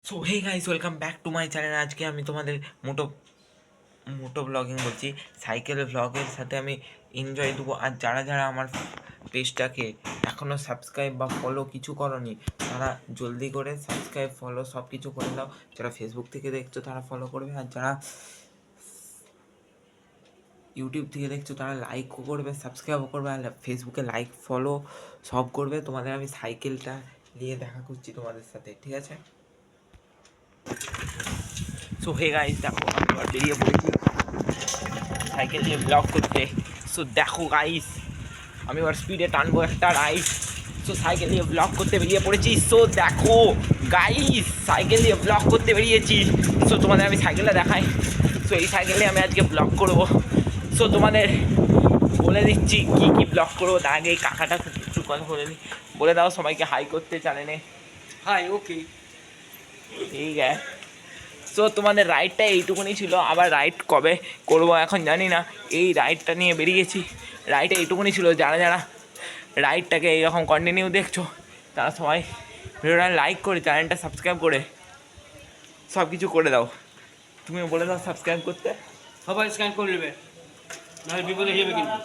So hey guys, welcome back to my channel. আজকে আমি তোমাদের মোটো মোটো ব্লগিং বলছি, সাইকেল ব্লগের সাথে আমি এনজয় দেবো। আর যারা যারা আমার পেজটাকে এখনও সাবস্ক্রাইব বা ফলো কিছু করনি, তারা জলদি করে সাবস্ক্রাইব ফলো সব কিছু করে দাও। যারা ফেসবুক থেকে দেখছো তারা ফলো করবে, আর যারা ইউটিউব থেকে দেখছো তারা লাইকও করবে, সাবস্ক্রাইবও করবে, আর ফেসবুকে লাইক ফলো সব করবে। তোমাদের আমি সাইকেলটা নিয়ে দেখা করছি তোমাদের সাথে, ঠিক আছে? সো হে গাইস, দেখো আমি এবার বেরিয়ে পড়েছি সাইকেল নিয়ে ব্লগ করতে। সো দেখো গাইস, আমি এবার স্পিডে টানবো একটা রাইড। সো সাইকেল নিয়ে ব্লগ করতে বেরিয়ে পড়েছি। সো দেখো গাইস, সাইকেল নিয়ে ব্লগ করতে বেরিয়েছি। সো তোমাদের আমি সাইকেলটা দেখাই। সো এই সাইকেল নিয়ে আমি আজকে ব্লগ করবো। সো তোমাদের বলে দিচ্ছি কী কী ব্লগ করবো। তার আগে এই কাকাটা একটু কথা বলে দিই, বলে দাও সবাইকে হাই করতে চ্যানেলে। হাই, ওকে। ঠিক আছে। সো তোমাদের রাইডটা এইটুকুনি ছিল, আবার রাইড কবে করবো এখন জানি না। এই রাইডটা নিয়ে বেরিয়েছি, রাইডটা এইটুকুনি ছিল। যারা যারা রাইডটাকে এইরকম কন্টিনিউ দেখছো তারা সবাই ভিডিওটা লাইক করে চ্যানেলটা সাবস্ক্রাইব করে সব কিছু করে দাও। তুমি বলে দাও সাবস্ক্রাইব করতে। সবাই স্ক্যান করে নেবে, নাহলে বিপদে যাবে কিন্তু।